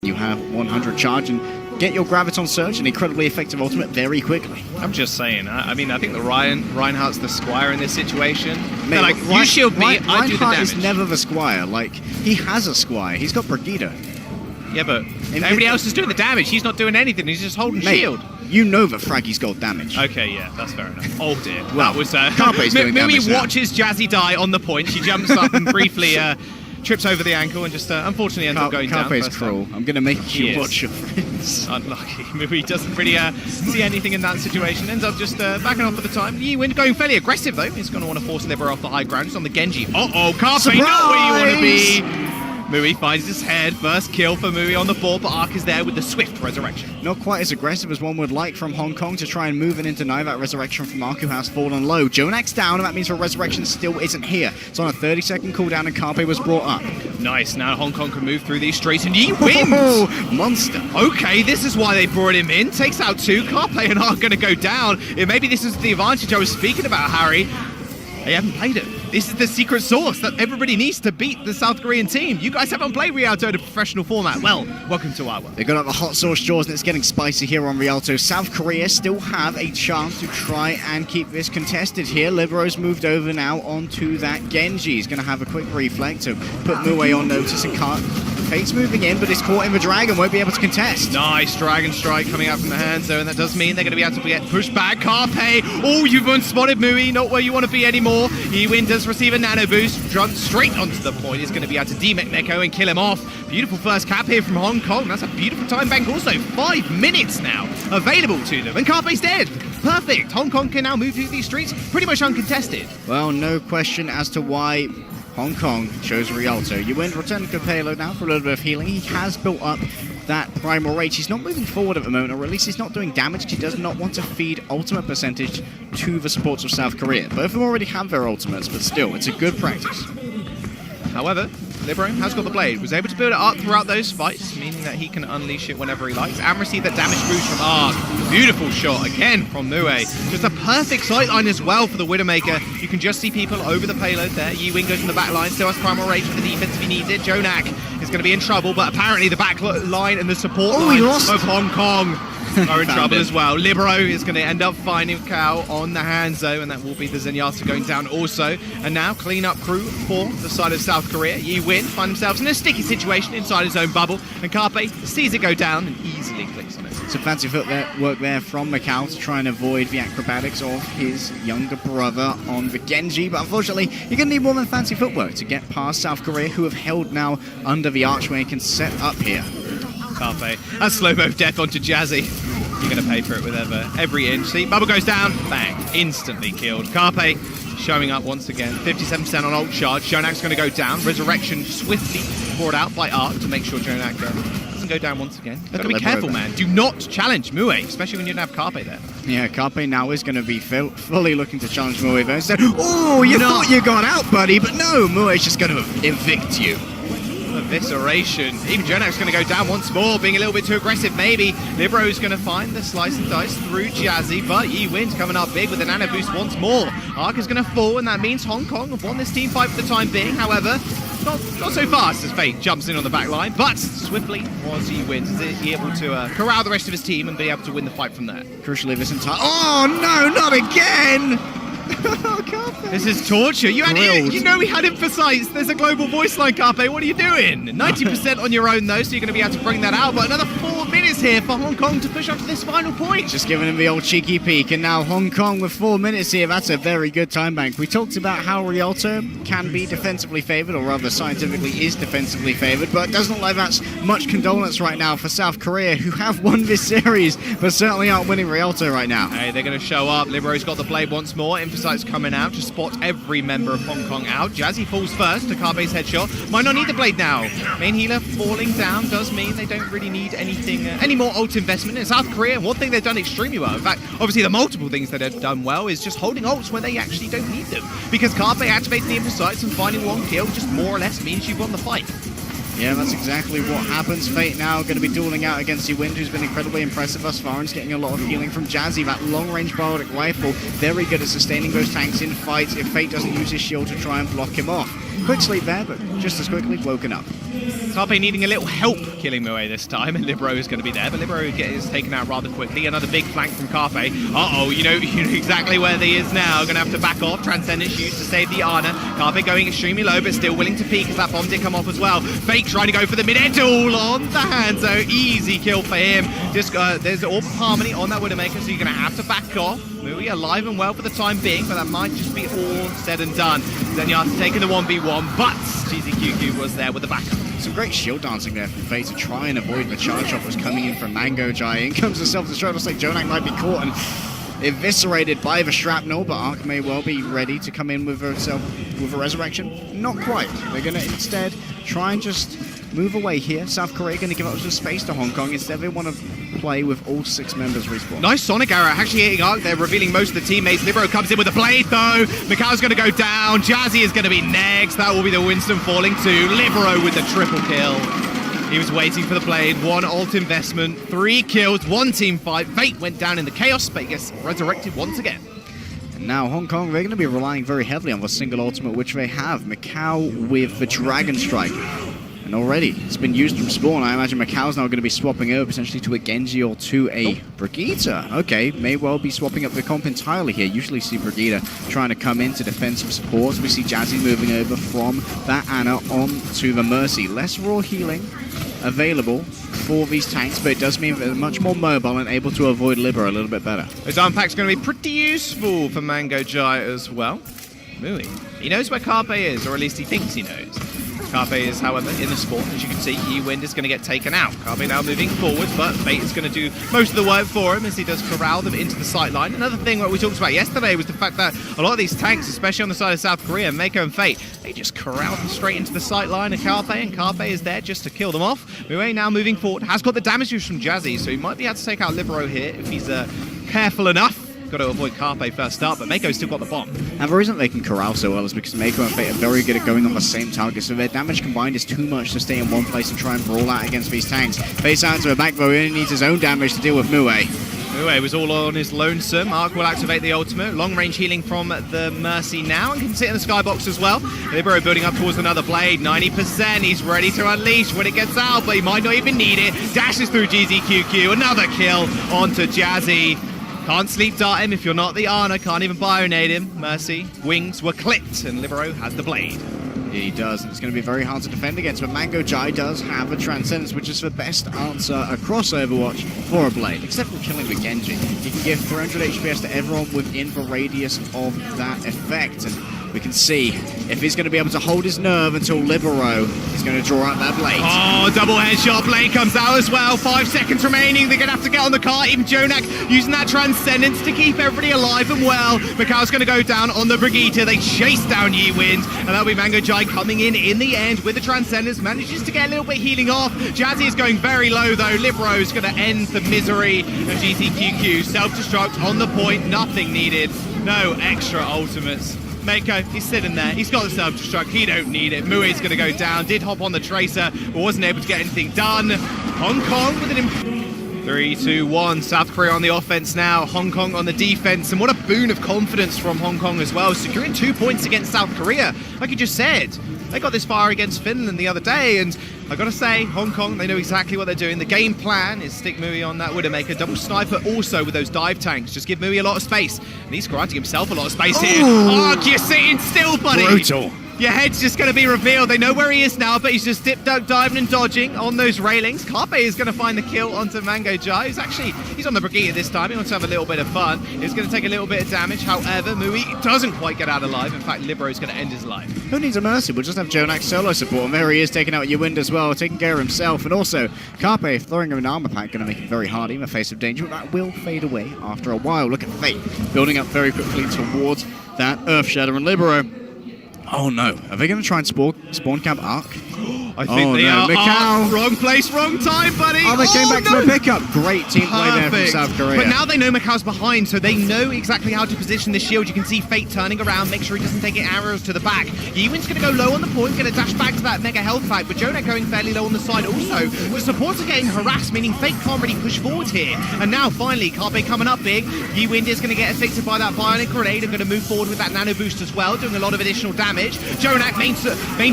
You have 100 charge and get your Graviton Surge, an incredibly effective ultimate, very quickly. I'm just saying. I mean, I think the Reinhardt's the Squire in this situation. Mate, like, you shield me, I do the damage. Reinhardt is never the Squire. Like, he has a Squire. He's got Brigitte. Yeah, but everybody else is doing the damage. He's not doing anything. He's just holding shield. You know that Fraggy's got damage. Okay, yeah, that's fair enough. Oh dear. Well, that was Mumi watches Jazzy die on the point. She jumps up and briefly trips over the ankle and just unfortunately ends up going down. Carpe's cruel. I'm going to make you watch your friends. Unlucky. Mumi doesn't really see anything in that situation. Ends up just backing off for the time. Yiwin going fairly aggressive though. He's going to want to force Libero off the high ground. Just on the Genji. Uh-oh, Carpe, not where you want to be. Mui finds his head. First kill for Mui on the board, but Ark is there with the swift resurrection. Not quite as aggressive as one would like from Hong Kong to try and move in and deny that resurrection from Ark, who has fallen low. Jonak's down, and that means the resurrection still isn't here. It's on a 30-second cooldown, and Carpe was brought up. Nice. Now Hong Kong can move through these streets, and he wins! Oh, monster. Okay, this is why they brought him in. Takes out two. Carpe and Ark going to go down. Maybe this is the advantage I was speaking about, Harry. They haven't played it. This is the secret sauce that everybody needs to beat the South Korean team. You guys haven't played Rialto in a professional format. Well, welcome to our one. They got up the hot sauce jaws and it's getting spicy here on Rialto. South Korea still have a chance to try and keep this contested here. Libero's moved over now onto that Genji. He's going to have a quick reflect to put Mue on notice and can't. Fate's moving in, but is caught in the dragon, won't be able to contest. Nice Dragon Strike coming out from the Hanzo, and that does mean they're going to be able to get pushed back. Carpe, oh, you've unspotted Mui, not where you want to be anymore. Yiwin does receive a nano boost, jumps straight onto the point. He's going to be able to demech Neko and kill him off. Beautiful first cap here from Hong Kong. That's a beautiful time bank also. 5 minutes now available to them, and Carpe's dead. Perfect. Hong Kong can now move through these streets pretty much uncontested. Well, no question as to why Hong Kong chose Rialto. Yiwin returned to payload now for a little bit of healing. He has built up that primal rage. He's not moving forward at the moment, or at least he's not doing damage because he does not want to feed ultimate percentage to the supports of South Korea. Both of them already have their ultimates, but still, it's a good practice. However, Libero has got the blade, was able to build it up throughout those fights, meaning that he can unleash it whenever he likes, and receive that damage boost from Ark. Beautiful shot again from Mue. Just a perfect sightline as well for the Widowmaker. You can just see people over the payload there. Yiwin goes from the back line, still has primal rage for the defense if he needs it. Jonak is going to be in trouble, but apparently the back line and the support line of Hong Kong are in trouble as well. Libero is going to end up finding Kao on the Hanzo, and that will be the Zenyatta going down also. And now clean-up crew for the side of South Korea. Yiwin find themselves in a sticky situation inside his own bubble, and Carpe sees it go down and easily clicks on it. Some fancy footwork there from Macau to try and avoid the acrobatics of his younger brother on the Genji, but unfortunately you're going to need more than fancy footwork to get past South Korea, who have held now under the archway and can set up here. Carpe, a slow-mo death onto Jazzy. You're going to pay for it with every inch. See, bubble goes down, bang, instantly killed. Carpe showing up once again, 57% on ult charge. Jonak's going to go down. Resurrection swiftly brought out by Ark to make sure Jonak doesn't go down once again. Got to be careful, man. Do not challenge Mue, especially when you don't have Carpe there. Yeah, Carpe now is going to be fully looking to challenge Mue there. Instead, oh, you thought you got out, buddy, but no, Mue's just going to evict you. Evisceration. Even Jonak's going to go down once more, being a little bit too aggressive maybe. Libero's going to find the slice and dice through Jazzy, but Yiwin's coming up big with a nano boost once more. Ark is going to fall, and that means Hong Kong have won this team fight for the time being. However, not so fast as Fate jumps in on the back line, but swiftly was Yiwin is able to corral the rest of his team and be able to win the fight from there. Crucially, this entire... Oh no, not again! This is torture. You know we had him for sights. There's a global voice line, Carpe. What are you doing? 90% on your own, though, so you're going to be able to bring that out. But another 4 minutes here for Hong Kong to push up to this final point. Just giving him the old cheeky peek. And now Hong Kong with 4 minutes here. That's a very good time bank. We talked about how Rialto can be defensively favored, or rather scientifically is defensively favored, but it doesn't look like that's much condolence right now for South Korea, who have won this series, but certainly aren't winning Rialto right now. Hey, they're going to show up. Libero's got the blade once more. Emphasized coming out to spot every member of Hong Kong out. Jazzy falls first to Carpe's headshot. Might not need the blade now. Main healer falling down does mean they don't really need anything, any more ult investment. In South Korea, one thing they've done extremely well, in fact, obviously the multiple things that they've done well, is just holding ults when they actually don't need them. Because Carpe activating the Imprecise and finding one kill just more or less means you've won the fight. Yeah, that's exactly what happens. Fate now going to be dueling out against Yiwin, who's been incredibly impressive thus far, and is getting a lot of healing from Jazzy. That long-range bardic rifle, very good at sustaining those tanks in fights if Fate doesn't use his shield to try and block him off. Quick sleep there, but just as quickly woken up. Carpe needing a little help killing Moe this time, and Libero is going to be there, but Libero is taken out rather quickly. Another big flank from Carpe. Uh-oh, you know exactly where he is now. Going to have to back off. Transcendence used to save the Ana. Carpe going extremely low, but still willing to peek as that bomb did come off as well. Fake trying to go for the mid-air duel on the Hanzo. Easy kill for him. Just there's Orb of Harmony on that Widowmaker, so you're going to have to back off. Mui alive and well for the time being, but that might just be all said and done. Zenyatta taking the 1v1, but GZQQ was there with the backup. Some great shield dancing there from Fate to try and avoid the charge offers coming in from Mango Jai. In comes the self-destruct. Looks like Jonak might be caught and eviscerated by the shrapnel, but Arc may well be ready to come in with a resurrection. Not quite. They're going to instead try and just move away here. South Korea going to give up some space to Hong Kong. Instead, they want to play with all 6 members respawn. Nice Sonic arrow actually hitting Arc there, revealing most of the teammates. Libero comes in with a blade though. Mikau's going to go down. Jazzy is going to be next. That will be the Winston falling to. Libero with the triple kill. He was waiting for the blade. 1 ult investment, 3 kills, 1 team fight. Fate went down in the chaos, but gets resurrected once again. And now Hong Kong, they're going to be relying very heavily on the single ultimate, which they have. Mikau with the Dragon Strike. And already, it's been used from spawn. I imagine Mikau's now going to be swapping over potentially to a Genji or to a Brigitte. Okay, may well be swapping up the comp entirely here. Usually see Brigitte trying to come in to defend some supports. We see Jazzy moving over from that Ana on to the Mercy. Less raw healing available for these tanks, but it does mean they're much more mobile and able to avoid Libero a little bit better. His unpack's going to be pretty useful for Mango Jai as well. Mui, he knows where Carpe is, or at least he thinks he knows. Carpe is, however, in the spawn. As you can see, E-Wind is going to get taken out. Carpe now moving forward, but Fate is going to do most of the work for him as he does corral them into the sight line. Another thing that we talked about yesterday was the fact that a lot of these tanks, especially on the side of South Korea, Mako and Fate, they just corral them straight into the sight line of Carpe, and Carpe is there just to kill them off. Mue now moving forward, has got the damage use from Jazzy, so he might be able to take out Libero here if he's careful enough. Got to avoid Carpe first up, but Mako's still got the bomb. And the reason they can corral so well is because Mako and Fate are very good at going on the same target, so their damage combined is too much to stay in one place and try and brawl out against these tanks. Fate sounds to a back, though he only needs his own damage to deal with Mue. Mue was all on his lonesome. Arc will activate the ultimate. Long range healing from the Mercy now, and can sit in the skybox as well. Libero building up towards another blade. 90%. He's ready to unleash when it gets out, but he might not even need it. Dashes through GZQQ. Another kill onto Jazzy. Can't sleep dart him if you're not the Ana, can't even bionade him. Mercy, wings were clipped, and Libero has the blade. He does, and it's going to be very hard to defend against, but Mango Jai does have a Transcendence, which is the best answer across Overwatch for a blade, except for killing the Genji. He can give 300 HPS to everyone within the radius of that effect, and we can see if he's going to be able to hold his nerve until Libero is going to draw out that blade. Oh, double headshot. Blade comes out as well. 5 seconds remaining. They're going to have to get on the cart. Even Jonak using that Transcendence to keep everybody alive and well. Mikau's going to go down on the Brigitte. They chase down Yi-Wind, and that'll be Mango Jai coming in the end with the Transcendence. Manages to get a little bit healing off. Jazzy is going very low, though. Libero's going to end the misery of GZQQ. Self-destruct on the point. Nothing needed. No extra ultimates. Mako, he's sitting there. He's got the self-destruct. He don't need it. Mue's going to go down. Did hop on the Tracer, but wasn't able to get anything done. Hong Kong with an 3, 2, 1. South Korea on the offense now. Hong Kong on the defense. And what a boon of confidence from Hong Kong as well. Securing 2 points against South Korea. Like you just said, they got this far against Finland the other day, and I gotta say, Hong Kong, they know exactly what they're doing. The game plan is stick Mui on that Widowmaker, double sniper also with those dive tanks. Just give Mui a lot of space. And he's granting himself a lot of space here. Arc, you're sitting still, buddy. Brutal. Your head's just going to be revealed. They know where he is now, but he's just dip, duck, diving and dodging on those railings. Carpe is going to find the kill onto Mango Jai. He's on the Brigitte this time. He wants to have a little bit of fun. He's going to take a little bit of damage. However, Mui doesn't quite get out alive. In fact, Libero is going to end his life. Who needs a Mercy? We'll just have Jonak solo support. And there he is, taking out Yi-Wind as well, taking care of himself. And also, Carpe throwing him an armor pack, going to make it very hard in the face of danger. But that will fade away after a while. Look at Fate building up very quickly towards that Earth Shatter and Libero. Oh no, are they going to try and spawn camp Arc? I think they are. Macau. Wrong place, wrong time, buddy. Oh, they came back for a pickup. Great team play there from South Korea. But now they know Macau's behind, so they know exactly how to position the shield. You can see Fate turning around, make sure he doesn't take any arrows to the back. Yiwin's going to go low on the point, going to dash back to that mega health pack, but Jonak going fairly low on the side also. The supports are getting harassed, meaning Fate can't really push forward here. And now, finally, Carpe coming up big. Yiwin is going to get affected by that Bionic Grenade and going to move forward with that Nano Boost as well, doing a lot of additional damage. Jonak, main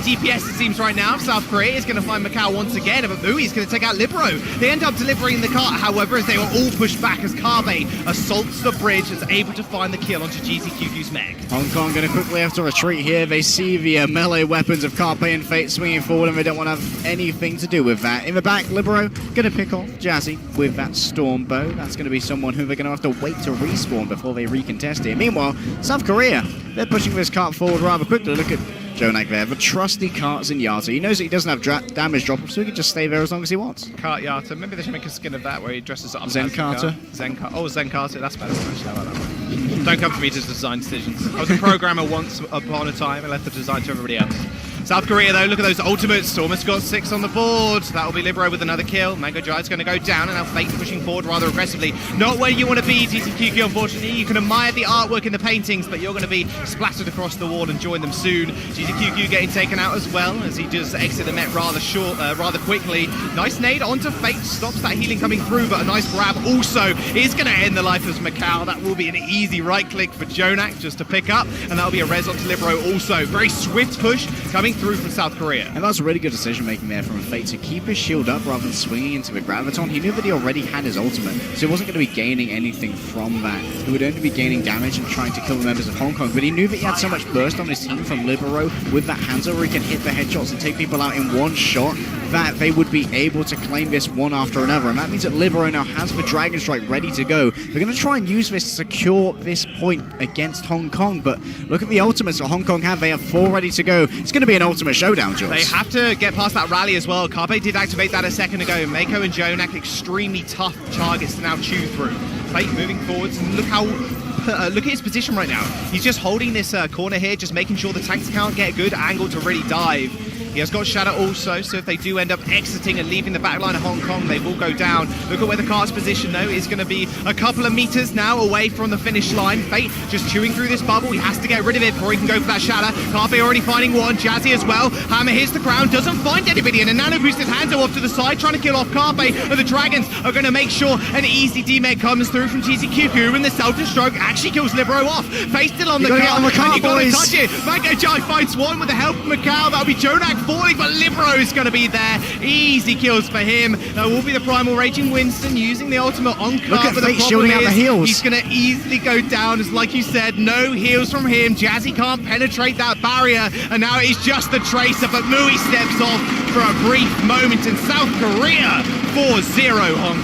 DPS, it seems right now, South Korea is going to find Macau once again, but Mui is going to take out Libero. They end up delivering the cart, however, as they were all pushed back as Carpe assaults the bridge and is able to find the kill onto GZQQ's mech. Hong Kong going to quickly have to retreat here. They see the melee weapons of Carpe and Fate swinging forward, and they don't want to have anything to do with that. In the back, Libero going to pick off Jazzy with that Storm Bow. That's going to be someone who they're going to have to wait to respawn before they recontest it. Meanwhile, South Korea, they're pushing this cart forward rather quickly. Look at Jonak there, the trusty carts in Yata. He knows that he doesn't have damage drop, so he can just stay there as long as he wants. Cart Yata. Maybe they should make a skin of that where he dresses up. Zen Carter. Zen Carter. That's better. Actually, I like that one. Don't come for me to design decisions. I was a programmer once upon a time and left the design to everybody else. South Korea, though, look at those ultimates. Almost got 6 on the board. That'll be Libero with another kill. Mango Giant's going to go down, and now Fate pushing forward rather aggressively. Not where you want to be, GZQQ, unfortunately. You can admire the artwork in the paintings, but you're going to be splattered across the wall and join them soon. GZQQ getting taken out as well, as he does exit the Met rather quickly. Nice nade onto Fate, stops that healing coming through, but a nice grab also is going to end the life of Macau. That will be an easy right-click for Jonak just to pick up, and that'll be a res onto Libero also. Very swift push coming through from South Korea. And that's really good decision-making there from Fate to keep his shield up rather than swinging into the Graviton. He knew that he already had his ultimate, so he wasn't going to be gaining anything from that. He would only be gaining damage and trying to kill the members of Hong Kong, but he knew that he had so much burst on his team from Libero with that Hanzo where he can hit the headshots and take people out in one shot, that they would be able to claim this one after another. And that means that Libero now has the Dragon Strike ready to go. They're going to try and use this to secure this point against Hong Kong, but look at the ultimates that Hong Kong have. They have 4 ready to go. It's going to be an ultimate showdown, Jules. They have to get past that rally as well. Carpe did activate that a second ago. Mako and Jonak, extremely tough targets to now chew through. Fate moving forwards, and look at his position right now. He's just holding this corner here, just making sure the tanks can't get a good angle to really dive. He has got Shadow also, so if they do end up exiting and leaving the back line of Hong Kong, they will go down. Look at where the cart's position, though, is going to be a couple of meters now away from the finish line. Fate just chewing through this bubble. He has to get rid of it before he can go for that Shadow. Carpe already finding one. Jazzy as well. Hammer hits the ground, doesn't find anybody, and a Nano Boosted Hanzo off to the side, trying to kill off Carpe, but the Dragons are going to make sure an easy D-Meg comes through from GZQQ, and the Self-Destruct actually kills Libero off. Fate still on the cart, and you got to touch it. Mango Giant finds one with the help of Macau. That'll be Jonak falling, but Libero is going to be there. Easy kills for him. That will be the Primal Raging Winston using the ultimate on card. Look at but Fate shielding out the heals. He's going to easily go down, as like you said, no heals from him. Jazzy can't penetrate that barrier, and now it is just the Tracer, but Mui steps off for a brief moment, in South Korea 4-0 Hong Kong.